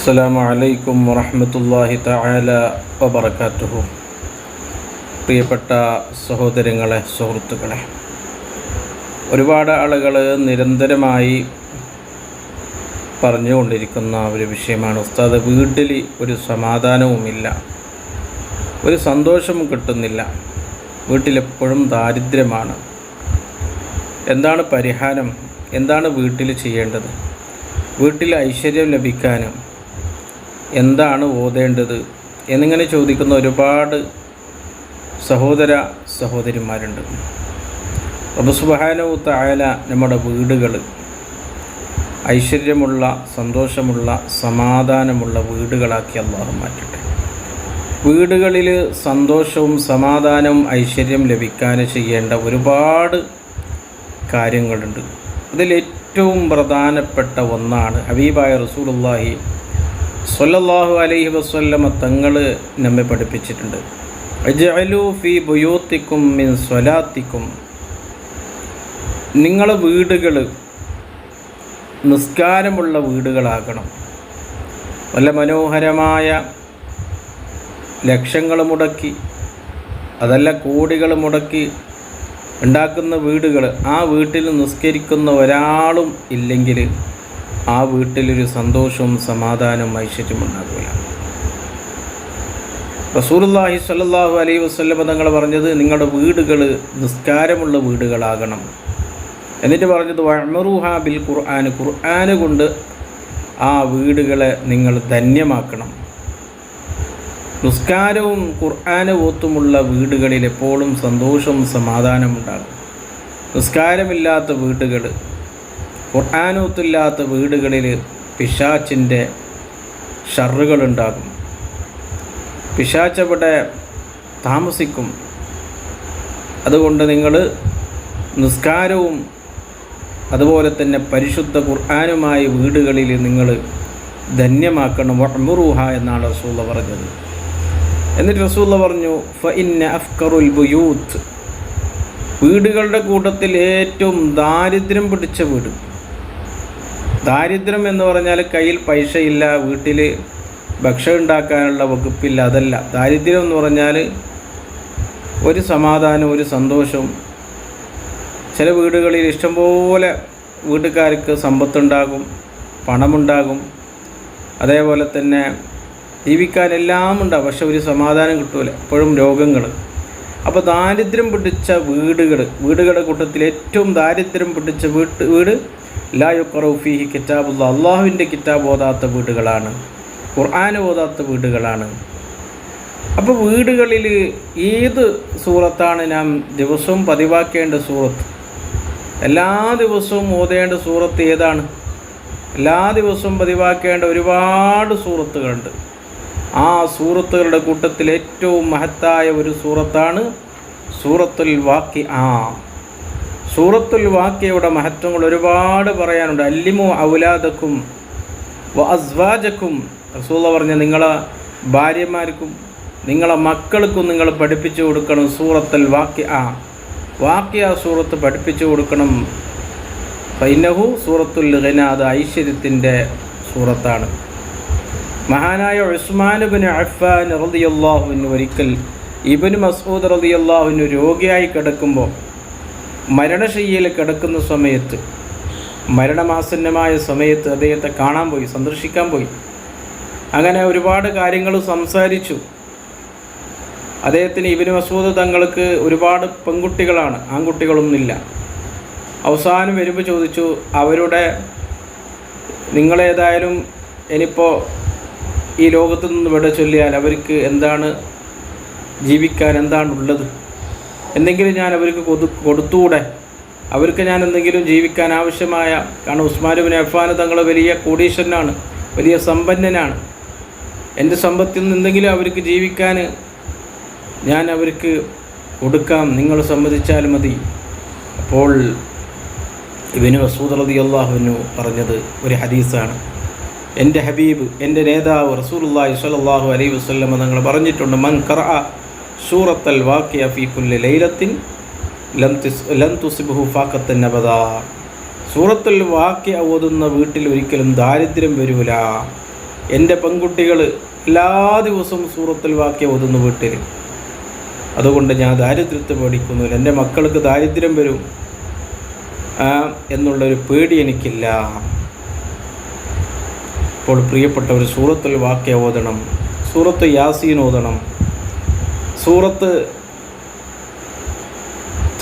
അസ്സലാമു അലൈക്കും വറഹ്മത്തുള്ളാഹി തആല വബറകാതുഹു. പ്രിയപ്പെട്ട സഹോദരങ്ങളെ, സുഹൃത്തുക്കളെ, ഒരുപാട് ആളുകൾ നിരന്തരമായി പറഞ്ഞുകൊണ്ടിരിക്കുന്ന ഒരു വിഷയമാണ്, ഉസ്താദ്, വീട്ടിൽ ഒരു സമാധാനവുമില്ല, ഒരു സന്തോഷവും കിട്ടുന്നില്ല, വീട്ടിലെപ്പോഴും ദാരിദ്ര്യമാണ്. എന്താണ് പരിഹാരം? എന്താണ് വീട്ടിൽ ചെയ്യേണ്ടത്? വീട്ടിൽ ഐശ്വര്യം ലഭിക്കാനും എന്താണ് ഓതേണ്ടത് എന്നിങ്ങനെ ചോദിക്കുന്ന ഒരുപാട് സഹോദര സഹോദരിമാരുണ്ട്. റബ്ബ് സുബ്ഹാനഹു വ തആല നമ്മുടെ വീടുകൾ ഐശ്വര്യമുള്ള, സന്തോഷമുള്ള, സമാധാനമുള്ള വീടുകളാക്കി അല്ലാഹു മാറ്റട്ടെ. വീടുകളിൽ സന്തോഷവും സമാധാനവും ഐശ്വര്യം ലഭിക്കാൻ ചെയ്യേണ്ട ഒരുപാട് കാര്യങ്ങളുണ്ട്. അതിലേറ്റവും പ്രധാനപ്പെട്ട ഒന്നാണ് ഹബീബായ റസൂലുള്ളാഹി സ്വല്ലല്ലാഹു അലൈഹി വസല്ലമ തങ്ങൾ നമ്മെ പഠിപ്പിച്ചിട്ടുണ്ട്. അജ്അലൂ ഫീ ബുയൂത്തിക്കും മിൻ സ്വലാത്തിക്കും, നിങ്ങളെ വീടുകൾ നിസ്കാരമുള്ള വീടുകളാകണം. നല്ല മനോഹരമായ ലക്ഷങ്ങൾ മുടക്കി, അതല്ല കോടികൾ മുടക്കി ഉണ്ടാക്കുന്ന വീടുകൾ, ആ വീട്ടിൽ നിസ്കരിക്കുന്ന ഒരാളും ഇല്ലെങ്കിൽ ആ വീട്ടിലൊരു സന്തോഷവും സമാധാനവും ഐശ്വര്യവും ഉണ്ടാകില്ല. റസൂലുള്ളാഹി സ്വല്ലല്ലാഹു അലൈഹി വസല്ലം തങ്ങൾ പറഞ്ഞത് നിങ്ങളുടെ വീടുകൾ നിസ്കാരമുള്ള വീടുകളാകണം. എന്നിട്ട് പറഞ്ഞത് വഅ്മറൂഹാ ബിൽ ഖുർആൻ, ഖുർആൻ കൊണ്ട് ആ വീടുകളെ നിങ്ങൾ ധന്യമാക്കണം. നിസ്കാരവും ഖുർആൻ ഓത്തുമുള്ള വീടുകളിൽ എപ്പോഴും സന്തോഷവും സമാധാനവും ഉണ്ടാകും. നിസ്കാരമില്ലാത്ത വീടുകൾ, ഖുർആൻ ഓത്തില്ലാത്ത വീടുകളിൽ പിശാച്ചിൻ്റെ ഷറുകളുണ്ടാകും. പിശാച്ചവിടെ താമസിക്കും. അതുകൊണ്ട് നിങ്ങൾ നിസ്കാരവും അതുപോലെ തന്നെ പരിശുദ്ധ ഖുർആനുമായി വീടുകളിൽ നിങ്ങൾ ധന്യമാക്കണം. വഅ്മുറൂഹ എന്നാണ് റസൂലുള്ളാഹി പറഞ്ഞത്. എന്നിട്ട് റസൂലുള്ളാഹി പറഞ്ഞു, ഫഇന്ന അഫ്കറുൽ ബുയൂത്ത്, വീടുകളുടെ കൂട്ടത്തിൽ ഏറ്റവും ദാരിദ്ര്യം പിടിച്ച വീട്. ദാരിദ്ര്യം എന്ന് പറഞ്ഞാൽ കയ്യിൽ പൈസയില്ല, വീട്ടിൽ ഭക്ഷണം ഉണ്ടാക്കാനുള്ള വകുപ്പില്ല, അതല്ല. ദാരിദ്ര്യം എന്ന് പറഞ്ഞാൽ ഒരു സമാധാനം, ഒരു സന്തോഷവും. ചില വീടുകളിൽ ഇഷ്ടംപോലെ വീട്ടുകാർക്ക് സമ്പത്തുണ്ടാകും, പണമുണ്ടാകും, അതേപോലെ തന്നെ ജീവിക്കാൻ എല്ലാം ഉണ്ടാകും, പക്ഷെ ഒരു സമാധാനം കിട്ടൂല, എപ്പോഴും രോഗങ്ങൾ. അപ്പോൾ ദാരിദ്ര്യം പിടിച്ച വീടുകളുടെ കൂട്ടത്തിൽ ഏറ്റവും ദാരിദ്ര്യം പിടിച്ച വീട് ലാ യുഖറഉ ഫീഹി കിതാബുല്ലാഹ്, അള്ളാഹുവിൻ്റെ കിതാബ് ഓതാത്ത വീടുകളാണ്, ഖുർആൻ ഓതാത്ത വീടുകളാണ്. അപ്പോൾ വീടുകളിൽ ഏത് സൂറത്താണ് നാം ദിവസവും പതിവാക്കേണ്ട സൂറത്ത്? എല്ലാ ദിവസവും ഓതേണ്ട സൂറത്ത് ഏതാണ്? എല്ലാ ദിവസവും പതിവാക്കേണ്ട ഒരുപാട് സൂറത്തുകളുണ്ട്. ആ സൂറത്തുകളുടെ കൂട്ടത്തിൽ ഏറ്റവും മഹത്തായ ഒരു സൂറത്താണ് സൂറത്തുൽ വാഖിഅ. സൂറത്തുൽ വാഖിഅയുടെ മഹത്വങ്ങൾ ഒരുപാട് പറയാനുണ്ട്. അല്ലിമു ഔലാദക്കും വ അസ്വാജക്കും, റസൂലുള്ളാഹി പറഞ്ഞ നിങ്ങളെ ഭാര്യമാർക്കും നിങ്ങളെ മക്കൾക്കും നിങ്ങൾ പഠിപ്പിച്ചു കൊടുക്കണം സൂറത്തുൽ വാഖിഅ. വാഖിഅ സൂറത്ത് പഠിപ്പിച്ചു കൊടുക്കണം. ഫൈനഹു സൂറത്തുൽ ഗിന, അത് ഐശ്വര്യത്തിൻ്റെ സൂറത്താണ്. മഹാനായ ഉസ്മാൻ ഇബ്നു അഫ്ഫാൻ റളിയല്ലാഹു അൻഹു ഒരിക്കൽ ഇബ്നു മസ്ഊദ് റളിയല്ലാഹു അൻഹു രോഗിയായി കിടക്കുമ്പോൾ, മരണശയ്യയിൽ കിടക്കുന്ന സമയത്ത്, മരണമാസന്നമായ സമയത്ത് അദ്ദേഹത്തെ കാണാൻ പോയി, സന്ദർശിക്കാൻ പോയി. അങ്ങനെ ഒരുപാട് കാര്യങ്ങൾ സംസാരിച്ചു. അദ്ദേഹത്തിന് ഇബ്നു മസ്ഊദ് തങ്ങൾക്ക് ഒരുപാട് പെൺകുട്ടികളാണ്, ആൺകുട്ടികളൊന്നുമില്ല. അവസാനം വരുമ്പോൾ ചോദിച്ചു, അവരുടെ നിങ്ങളേതായാലും ഇനിയിപ്പോൾ ഈ ലോകത്തു നിന്ന് വിട ചൊല്ലിയാൽ അവർക്ക് എന്താണ് ജീവിക്കാൻ എന്താണുള്ളത്? എന്തെങ്കിലും ഞാൻ അവർക്ക് കൊടുത്തുകൂടെ? അവർക്ക് ഞാൻ എന്തെങ്കിലും ജീവിക്കാൻ ആവശ്യമായ, കാരണം ഉസ്മാൻ ഇബ്നു അഫ്ഫാൻ തങ്ങൾ വലിയ കോടീശ്വരനാണ്, വലിയ സമ്പന്നനാണ്. എൻ്റെ സമ്പത്തിൽ നിന്ന് എന്തെങ്കിലും അവർക്ക് ജീവിക്കാൻ ഞാൻ അവർക്ക് കൊടുക്കാം, നിങ്ങൾ സമ്മതിച്ചാൽ മതി. അപ്പോൾ ഇബ്നു മസ്ഊദ് റളിയല്ലാഹു അൻഹു പറഞ്ഞത് ഒരു ഹദീസാണ്. എൻ്റെ ഹബീബ്, എൻ്റെ നേതാവ് റസൂലുള്ളാഹി സ്വല്ലല്ലാഹു അലൈഹി വസല്ലം തങ്ങൾ പറഞ്ഞിട്ടുണ്ട്, മൻ ഖറഅ സൂറത്തുൽ വാഖിഅ ഫീ കുല്ലി ലൈലത്തിൻ ലം തുസിബ്ഹു ഫാഖത്തുൻ അബദാ, സൂറത്തുൽ വാഖിഅ ഓതുന്ന വീട്ടിൽ ഒരിക്കലും ദാരിദ്ര്യം വരില്ല. എൻ്റെ പെൺകുട്ടികൾ എല്ലാ ദിവസവും സൂറത്തുൽ വാഖിയ ഓതുന്നു വീട്ടിൽ. അതുകൊണ്ട് ഞാൻ ദാരിദ്ര്യത്തെ പേടിക്കുന്നില്ല, എൻ്റെ മക്കൾക്ക് ദാരിദ്ര്യം വരും എന്നുള്ളൊരു പേടി എനിക്കില്ല. ഇപ്പോൾ പ്രിയപ്പെട്ടവർ, സൂറത്തുൽ വാഖിയ ഓതണം, സൂറത്ത് യാസീൻ ഓതണം, സൂറത്ത്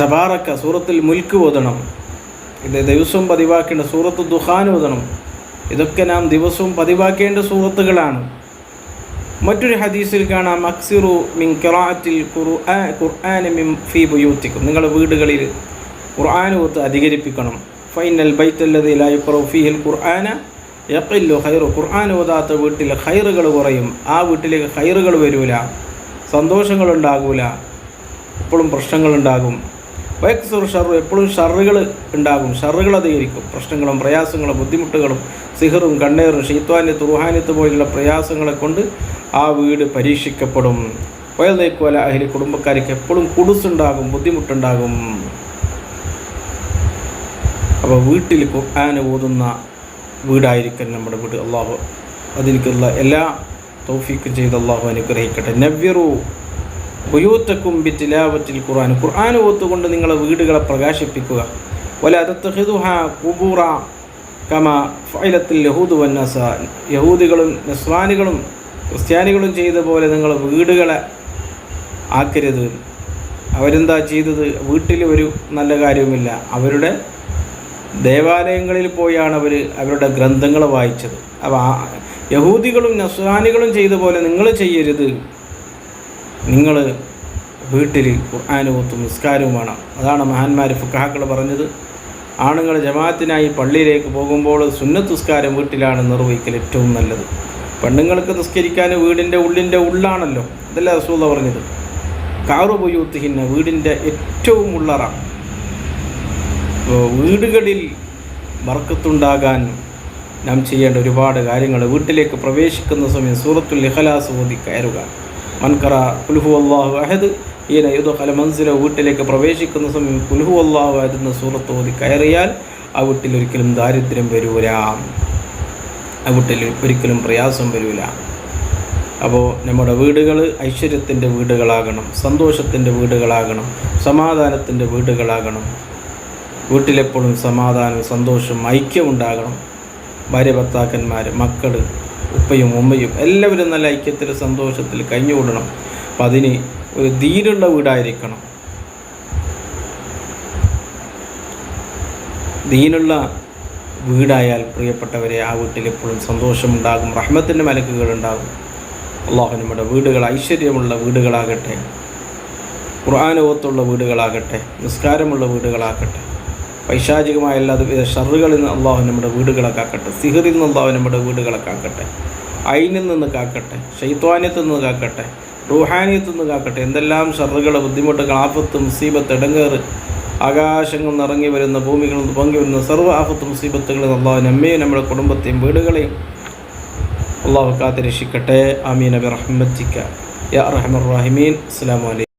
തബാറക്ക, സൂറത്തുൽ മുൽക്ക് ഓതണം. ഇത് ദിവസവും പതിവാക്കേണ്ട സൂറത്ത് ദുഖാൻ ഓതണം. ഇതൊക്കെ നാം ദിവസവും പതിവാക്കേണ്ട സൂറത്തുകളാണ്. മറ്റൊരു ഹദീസിൽ കാണാം, അക്സിറു മിൻ ഖിറാഅത്തിൽ ഖുർആൻ മിൻ ഫീ ബുയൂത്തിക്കും, നിങ്ങളുടെ വീടുകളിൽ ഖുർആൻ ഓത്ത് അധികരിപ്പിക്കണം. ഫൈനൽ ബൈത്തല്ലദീ ലാ യുഖറഉ ഫീഹിൽ ഖുർആന യഖില്ലു ഖൈറു, ഖുർആൻ ഓതാത്ത വീട്ടിൽ ഖൈറുകൾ കുറയും. ആ വീട്ടിലേക്ക് ഖൈറുകൾ വരൂല, സന്തോഷങ്ങളുണ്ടാകൂല, എപ്പോഴും പ്രശ്നങ്ങളുണ്ടാകും. വയക്സുർ ഷർറു, എപ്പോഴും ഷറുകൾ ഉണ്ടാകും, ഷറുകൾ അധികരിക്കും. പ്രശ്നങ്ങളും പ്രയാസങ്ങളും ബുദ്ധിമുട്ടുകളും സിഹറും കണ്ണേറും ഷെയ്ത്വാന്യത്ത് റുഹാനിയത്ത് പോലുള്ള പ്രയാസങ്ങളെ കൊണ്ട് ആ വീട് പരീക്ഷിക്കപ്പെടും. വയലേക്കുവല അഹ്ലി, കുടുംബക്കാർക്ക് എപ്പോഴും കുടുസുണ്ടാകും, ബുദ്ധിമുട്ടുണ്ടാകും. അപ്പോൾ വീട്ടിൽ ഖുർആൻ ഓതുന്ന വീടായിരിക്കും നമ്മുടെ വീട്. അള്ളാഹു അതിലേക്കുള്ള എല്ലാ തൗഫീഖും ചെയ്ത് അള്ളാഹു അനുഗ്രഹിക്കട്ടെ. നവ്വിറു ബുയൂത്തക്കും ബിത്തിലാവത്തിൽ ഖുർആൻ, ഖുർആൻ ഓത്തുകൊണ്ട് നിങ്ങളെ വീടുകളെ പ്രകാശിപ്പിക്കുക. വല തത്തഖിദുഹാ ഖുബൂറ കമാ ഫഅലത്തിൽ യഹൂദു വന്നസ, യഹൂദികളും നസ്രാനികളും ക്രിസ്ത്യാനികളും ചെയ്ത പോലെ നിങ്ങൾ വീടുകളെ ആക്കരുത്. അവരെന്താ ചെയ്തത്? വീട്ടിൽ ഒരു നല്ല കാര്യവുമില്ല, അവരുടെ ദേവാലയങ്ങളിൽ പോയാണ് അവരുടെ ഗ്രന്ഥങ്ങൾ വായിച്ചത്. അപ്പോൾ യഹൂദികളും നസ്രാനികളും ചെയ്ത പോലെ നിങ്ങൾ ചെയ്യരുത്. നിങ്ങൾ വീട്ടിൽ ഖുർആൻ ഓത്തും നിസ്കാരവും വേണം. അതാണ് മഹാന്മാർ ഫുഖഹാക്കൾ പറഞ്ഞത്. ആണുങ്ങൾ ജമാഅത്തിനായി പള്ളിയിലേക്ക് പോകുമ്പോൾ സുന്നത്ത് നിസ്കാരം വീട്ടിലാണ് നിർവഹിക്കൽ ഏറ്റവും നല്ലത്. പെണ്ണുങ്ങൾക്ക് നിസ്കരിക്കാൻ വീടിൻ്റെ ഉള്ളാണല്ലോ, അതല്ല റസൂൽ പറഞ്ഞത്. കാറു ബുയൂത്തിഹിന്ന, വീടിൻ്റെ ഏറ്റവും ഉള്ളറ. വീടുകളിൽ ബർക്കത്തുണ്ടാകാൻ നാം ചെയ്യേണ്ട ഒരുപാട് കാര്യങ്ങൾ. വീട്ടിലേക്ക് പ്രവേശിക്കുന്ന സമയം സൂറത്തുൽ ഇഖ്ലാസ് ഓതി കയറുക. മൻകറ ഖുൽഹു അല്ലാഹു അഹദ് ഈന യദ്ഖുല മൻസില, വീട്ടിലേക്ക് പ്രവേശിക്കുന്ന സമയം ഖുൽഹു അല്ലാഹു അഹദ് എന്ന സൂറത്ത് ഓതി കയറിയാൽ ആ വീട്ടിൽ ഒരിക്കലും ദാരിദ്ര്യം വരൂല, ആ വീട്ടിൽ ഒരിക്കലും പ്രയാസം വരൂല. അപ്പോൾ നമ്മുടെ വീടുകൾ ഐശ്വര്യത്തിൻ്റെ വീടുകളാകണം, സന്തോഷത്തിൻ്റെ വീടുകളാകണം, സമാധാനത്തിൻ്റെ വീടുകളാകണം. വീട്ടിലെപ്പോഴും സമാധാനവും സന്തോഷവും ഐക്യം ഉണ്ടാകണം. ഭാര്യ ഭർത്താക്കന്മാർ, മക്കൾ, ഉപ്പയും ഉമ്മയും എല്ലാവരും നല്ല ഐക്യത്തിൽ സന്തോഷത്തിൽ കഴിഞ്ഞുകൂടണം. അപ്പം അതിന് ഒരു ദീനുള്ള വീടായിരിക്കണം. ദീനുള്ള വീടായാൽ പ്രിയപ്പെട്ടവരെ ആ വീട്ടിൽ എപ്പോഴും സന്തോഷമുണ്ടാകും, റഹ്മത്തിൻ്റെ മലക്കുകളുണ്ടാകും. അള്ളാഹു നമ്മുടെ വീടുകൾ ഐശ്വര്യമുള്ള വീടുകളാകട്ടെ, ഖുർആൻ ഓത്തുള്ള വീടുകളാകട്ടെ, നിസ്കാരമുള്ള വീടുകളാകട്ടെ. പൈശാചികമായ എല്ലാ ഷറുകളിൽ നിന്ന് അള്ളാഹു നമ്മുടെ വീടുകളെ കാക്കട്ടെ, സിഹറിൽ നിന്ന് അള്ളാഹു നമ്മുടെ വീടുകളെ കാക്കട്ടെ, ഐനിൽ നിന്ന് കാക്കട്ടെ, ശൈത്വാന്യത്തിൽ നിന്ന് കാക്കട്ടെ, റൂഹാനിയത്തിൽ നിന്ന് കാക്കട്ടെ. എന്തെല്ലാം ഷറുകൾ, ബുദ്ധിമുട്ടുകൾ, ആഫത്ത്, മുസീബത്ത്, ഇടങ്ങേറ്, ആകാശങ്ങളിൽ നിന്ന് ഇറങ്ങി വരുന്ന, ഭൂമികളിൽ നിന്ന് പൊങ്ങി വരുന്ന സർവ്വ ആഫത്ത് മുസീബത്തുകളിൽ അള്ളാഹു നമ്മയും നമ്മുടെ കുടുംബത്തെയും വീടുകളെയും അള്ളാഹു കാത്ത് രക്ഷിക്കട്ടെ. ആമീൻ ബിറഹ്മതിക യാ അർഹമർ റഹീമീൻ. അസ്സലാമു അലൈക്കും.